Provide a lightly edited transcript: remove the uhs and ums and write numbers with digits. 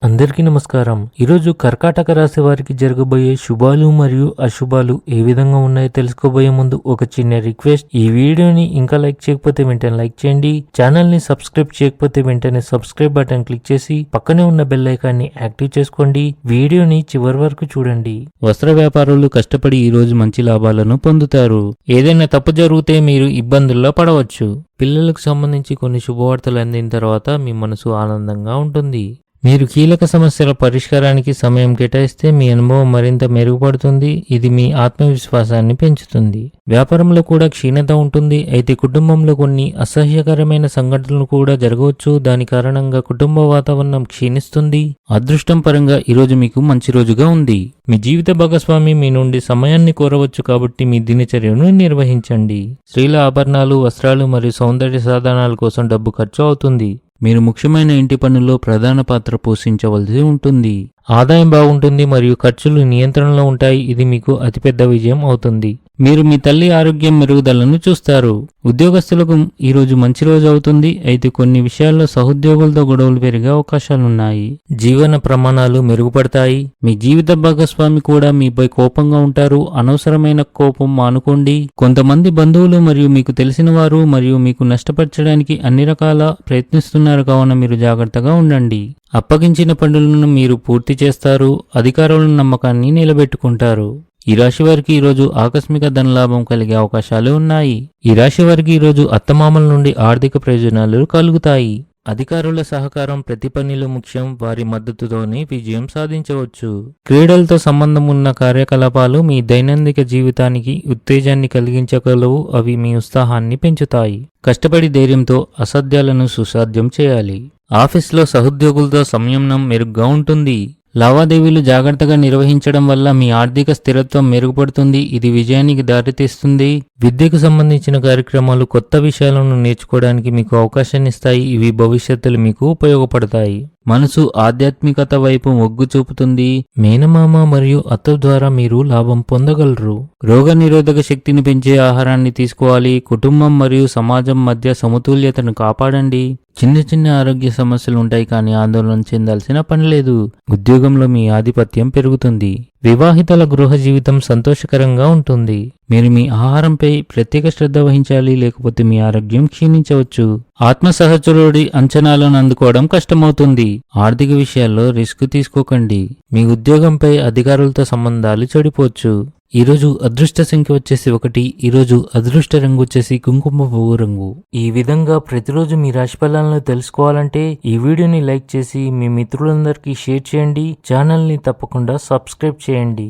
అందరికీ నమస్కారం. ఈరోజు కర్కాటక రాశి వారికి జరగబోయే శుభాలు మరియు అశుభాలు ఏ విధంగా ఉన్నాయో తెలుసుకోబోయే ముందు ఒక చిన్న రిక్వెస్ట్. ఈ వీడియోని ఇంకా లైక్ చేయకపోతే వెంటనే లైక్ చేయండి. ఛానల్ ని సబ్స్క్రైబ్ చేయకపోతే వెంటనే సబ్స్క్రైబ్ బటన్ క్లిక్ చేసి పక్కనే ఉన్న బెల్ ఐకాన్ ని యాక్టివ్ చేసుకోండి. వీడియోని చివరి వరకు చూడండి. వస్త్ర వ్యాపారులు కష్టపడి ఈ రోజు మంచి లాభాలను పొందుతారు. ఏదైనా తప్పు జరిగితే మీరు ఇబ్బందుల్లో పడవచ్చు. పిల్లలకు సంబంధించి కొన్ని శుభవార్తలు అందిన తర్వాత మీ మనసు ఆనందంగా ఉంటుంది. మీరు కీలక సమస్యల పరిష్కారానికి సమయం కేటాయిస్తే మీ అనుభవం మరింత మెరుగుపడుతుంది. ఇది మీ ఆత్మవిశ్వాసాన్ని పెంచుతుంది. వ్యాపారంలో కూడా క్షీణత ఉంటుంది. అయితే కుటుంబంలో కొన్ని అసహ్యకరమైన సంఘటనలు కూడా జరగవచ్చు. దాని కారణంగా కుటుంబ వాతావరణం క్షీణిస్తుంది. అదృష్టం పరంగా ఈరోజు మీకు మంచి రోజుగా ఉంది. మీ జీవిత భాగస్వామి మీ నుండి సమయాన్ని కోరవచ్చు కాబట్టి మీ దినచర్యను నిర్వహించండి. స్త్రీల ఆభరణాలు, వస్త్రాలు మరియు సౌందర్య సాధనాల కోసం డబ్బు ఖర్చు అవుతుంది. మీరు ముఖ్యమైన ఇంటి పనుల్లో ప్రధాన పాత్ర పోషించవలసి ఉంటుంది. ఆదాయం బాగుంటుంది మరియు ఖర్చులు నియంత్రణలో ఉంటాయి. ఇది మీకు అతిపెద్ద విజయం అవుతుంది. మీరు మీ తల్లి ఆరోగ్యం మెరుగుదలను చూస్తారు. ఉద్యోగస్తులకు ఈరోజు మంచి రోజు అవుతుంది. అయితే కొన్ని విషయాల్లో సహోద్యోగులతో గొడవలు పెరిగే అవకాశాలున్నాయి. జీవన ప్రమాణాలు మెరుగుపడతాయి. మీ జీవిత భాగస్వామి కూడా మీపై కోపంగా ఉంటారు. అనవసరమైన కోపం మానుకోండి. కొంతమంది బంధువులు మరియు మీకు తెలిసిన వారు మరియు మీకు నష్టపరచడానికి అన్ని రకాల ప్రయత్నిస్తున్నారు కావున మీరు జాగ్రత్తగా ఉండండి. అప్పగించిన పనులను మీరు పూర్తి చేస్తారు. అధికారుల నమ్మకాన్ని నిలబెట్టుకుంటారు. ఈ రాశి వారికి ఈరోజు ఆకస్మిక ధనలాభం కలిగే అవకాశాలు ఉన్నాయి. ఈ రాశి వారికి ఈరోజు అత్తమామల నుండి ఆర్థిక ప్రయోజనాలు కలుగుతాయి. అధికారుల సహకారం ప్రతి పనిలో ముఖ్యం. వారి మద్దతుతోనే విజయం సాధించవచ్చు. క్రీడలతో సంబంధం ఉన్న కార్యకలాపాలు మీ దైనందిక జీవితానికి ఉత్తేజాన్ని కలిగించగలవు. అవి మీ ఉత్సాహాన్ని పెంచుతాయి. కష్టపడి ధైర్యంతో అసాధ్యాలను సుసాధ్యం చేయాలి. ఆఫీస్లో సహోద్యోగులతో సంయమనం మెరుగ్గా ఉంటుంది. లావాదేవీలు జాగ్రత్తగా నిర్వహించడం వల్ల మీ ఆర్థిక స్థిరత్వం మెరుగుపడుతుంది. ఇది విజయానికి దారితీస్తుంది. విద్యకు సంబంధించిన కార్యక్రమాలు కొత్త విషయాలను నేర్చుకోవడానికి మీకు అవకాశాన్ని ఇస్తాయి. ఇవి భవిష్యత్తులో మీకు ఉపయోగపడతాయి. మనసు ఆధ్యాత్మికత వైపు మొగ్గు చూపుతుంది. మేనమామ మరియు అత్త ద్వారా మీరు లాభం పొందగలరు. రోగ నిరోధక శక్తిని పెంచే ఆహారాన్ని తీసుకోవాలి. కుటుంబం మరియు సమాజం మధ్య సమతుల్యతను కాపాడండి. చిన్న చిన్న ఆరోగ్య సమస్యలు ఉంటాయి కానీ ఆందోళన చెందాల్సిన పని లేదు. ఉద్యోగంలో మీ ఆధిపత్యం పెరుగుతుంది. వివాహితుల గృహ జీవితం సంతోషకరంగా ఉంటుంది. మీరు మీ ఆహారంపై ప్రత్యేక శ్రద్ధ వహించాలి, లేకపోతే మీ ఆరోగ్యం క్షీణించవచ్చు. ఆత్మ సహచరుడి అంచనాలను అందుకోవడం కష్టమవుతుంది. ఆర్థిక విషయాల్లో రిస్క్ తీసుకోకండి. మీ ఉద్యోగంపై అధికారులతో సంబంధాలు చెడిపోవచ్చు. ఈరోజు అదృష్ట సంఖ్య వచ్చేసి 1. ఈరోజు అదృష్ట రంగు వచ్చేసి కుంకుమ పువ్వు రంగు. ఈ విధంగా ప్రతిరోజు మీ రాశి ఫలాలను తెలుసుకోవాలంటే ఈ వీడియోని లైక్ చేసి మీ మిత్రులందరికీ షేర్ చేయండి. ఛానల్ ని తప్పకుండా సబ్స్క్రైబ్ చేయండి.